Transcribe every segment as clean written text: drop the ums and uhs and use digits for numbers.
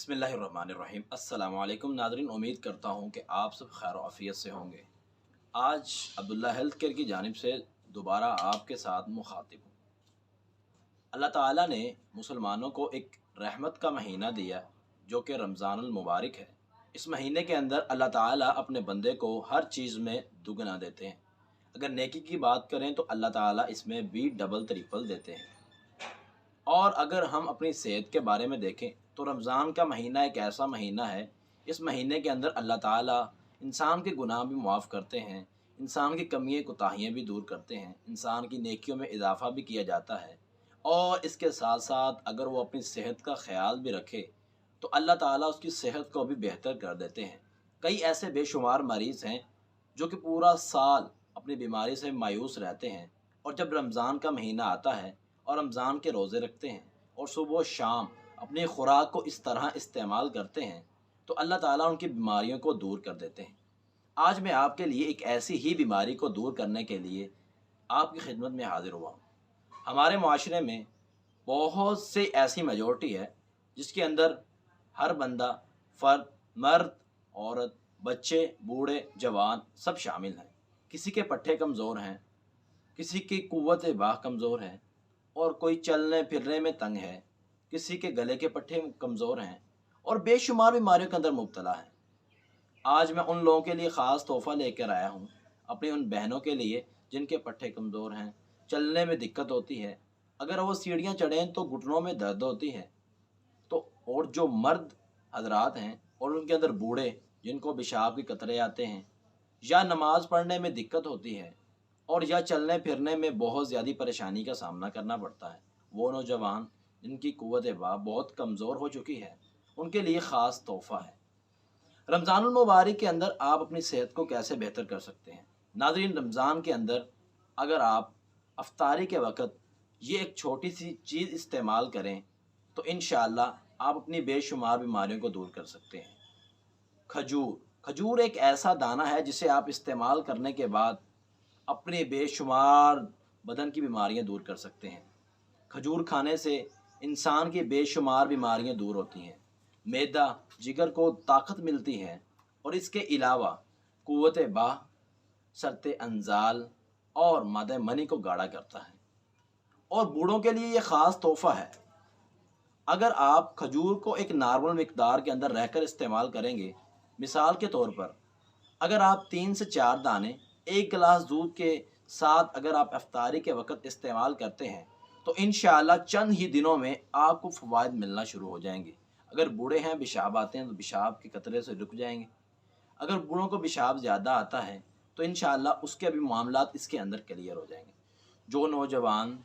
बिस्मिल्लाहिर्रहमानिर्रहीम। अस्सलाम वालेकुम नाज़रीन, उम्मीद करता हूँ कि आप सब खैर आफ़ियत से होंगे। आज अब्दुल्ला हेल्थ केयर की जानिब से दोबारा आपके साथ मुखातिब हूँ। अल्लाह ताला ने मुसलमानों को एक रहमत का महीना दिया जो कि रमज़ानुल मुबारक है। इस महीने के अंदर अल्लाह ताला अपने बंदे को हर चीज़ में दुगना देते हैं। अगर नेकी की बात करें तो अल्लाह ताला इसमें भी डबल ट्रिपल देते हैं। और अगर हम अपनी सेहत के बारे में देखें तो रमज़ान का महीना एक ऐसा महीना है, इस महीने के अंदर अल्लाह ताला इंसान के गुनाह भी मुआफ़ करते हैं, इंसान की कमियाँ कोताहियाँ भी दूर करते हैं, इंसान की नेकियों में इजाफ़ा भी किया जाता है। और इसके साथ साथ अगर वो अपनी सेहत का ख़्याल भी रखे तो अल्लाह ताला उसकी सेहत को भी बेहतर कर देते हैं। कई ऐसे बेशुमार मरीज़ हैं जो कि पूरा साल अपनी बीमारी से मायूस रहते हैं, और जब रमज़ान का महीना आता है और रमज़ान के रोज़े रखते हैं और सुबह शाम अपनी ख़ुराक को इस तरह इस्तेमाल करते हैं तो अल्लाह ताला उनकी बीमारियों को दूर कर देते हैं। आज मैं आपके लिए एक ऐसी ही बीमारी को दूर करने के लिए आपकी खिदमत में हाज़िर हुआ हूँ। हमारे माशरे में बहुत से ऐसी मेजॉरिटी है जिसके अंदर हर बंदा, फ़र्द, मर्द, औरत, बच्चे, बूढ़े, जवान सब शामिल हैं। किसी के पट्टे कमज़ोर हैं, किसी की क़ुव्वत बाह कमज़ोर है, और कोई चलने फिरने में तंग है, किसी के गले के पट्टे कमज़ोर हैं, और बेशुमार बीमारियों के अंदर मुब्तला हैं। आज मैं उन लोगों के लिए ख़ास तोहफ़ा लेकर आया हूँ, अपनी उन बहनों के लिए जिनके पट्टे कमज़ोर हैं, चलने में दिक्कत होती है, अगर वो सीढ़ियाँ चढ़ें तो घुटनों में दर्द होती है। तो और जो मर्द हज़रात हैं और उनके अंदर बूढ़े जिनको पेशाब के कतरे आते हैं, या नमाज़ पढ़ने में दिक्कत होती है, और या चलने फिरने में बहुत ज़्यादा परेशानी का सामना करना पड़ता है, वो नौजवान जिनकी क़ुव्वत बाह बहुत कमज़ोर हो चुकी है, उनके लिए ख़ास तोहफ़ा है। रमज़ानुल मुबारक के अंदर आप अपनी सेहत को कैसे बेहतर कर सकते हैं। नाज़रीन, रमज़ान के अंदर अगर आप अफ्तारी के वक़्त ये एक छोटी सी चीज़ इस्तेमाल करें तो इंशाअल्लाह आप अपनी बेशुमार बीमारियों को दूर कर सकते हैं। खजूर एक ऐसा दाना है जिसे आप इस्तेमाल करने के बाद अपने बेशुमार बदन की बीमारियां दूर कर सकते हैं। खजूर खाने से इंसान की बेशुमार बीमारियां दूर होती हैं, मैदा जिगर को ताकत मिलती है, और इसके अलावा क़ुव्वत बाह, सरते अंजाल और मादे मनी को गाढ़ा करता है। और बूढ़ों के लिए ये ख़ास तोहफ़ा है। अगर आप खजूर को एक नॉर्मल मिक़दार के अंदर रहकर इस्तेमाल करेंगे, मिसाल के तौर पर अगर आप 3 से 4 दाने एक गिलास दूध के साथ अगर आप इफ्तारी के वक़्त इस्तेमाल करते हैं तो इंशाअल्लाह चंद ही दिनों में आपको फ़वाइद मिलना शुरू हो जाएंगे। अगर बूढ़े हैं, पेशाब आते हैं, तो पेशाब के कतरे से रुक जाएंगे। अगर बूढ़ों को पेशाब ज़्यादा आता है तो इंशाअल्लाह उसके भी मामलात इसके अंदर क्लियर हो जाएंगे। जो नौजवान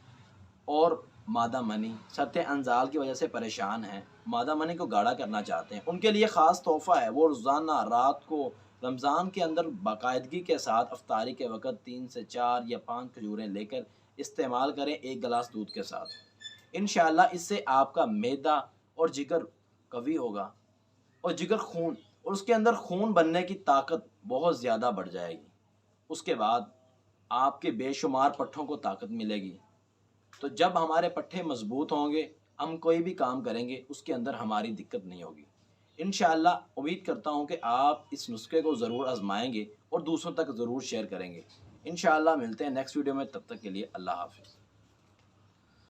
और मादा मनी, सत्य अंजाल की वजह से परेशान हैं, मादा मनी को गाढ़ा करना चाहते हैं, उनके लिए ख़ास तोहफ़ा है। वो रोज़ाना रात को रमज़ान के अंदर बाकायदगी के साथ अफ्तारी के वक़्त 3 से 4 या 5 खजूरें लेकर इस्तेमाल करें एक गिलास दूध के साथ। इंशाअल्लाह इससे आपका मैदा और जिगर कवी होगा, और जिगर खून, और उसके अंदर खून बनने की ताकत बहुत ज़्यादा बढ़ जाएगी। उसके बाद आपके बेशुमार पट्ठों को ताकत मिलेगी। तो जब हमारे पट्टे मज़बूत होंगे, हम कोई भी काम करेंगे उसके अंदर हमारी दिक्कत नहीं होगी। इंशाअल्लाह उम्मीद करता हूँ कि आप इस नुस्खे को ज़रूर आज़माएँगे और दूसरों तक ज़रूर शेयर करेंगे। इंशाअल्लाह मिलते हैं नेक्स्ट वीडियो में, तब तक के लिए अल्लाह हाफ़िज़।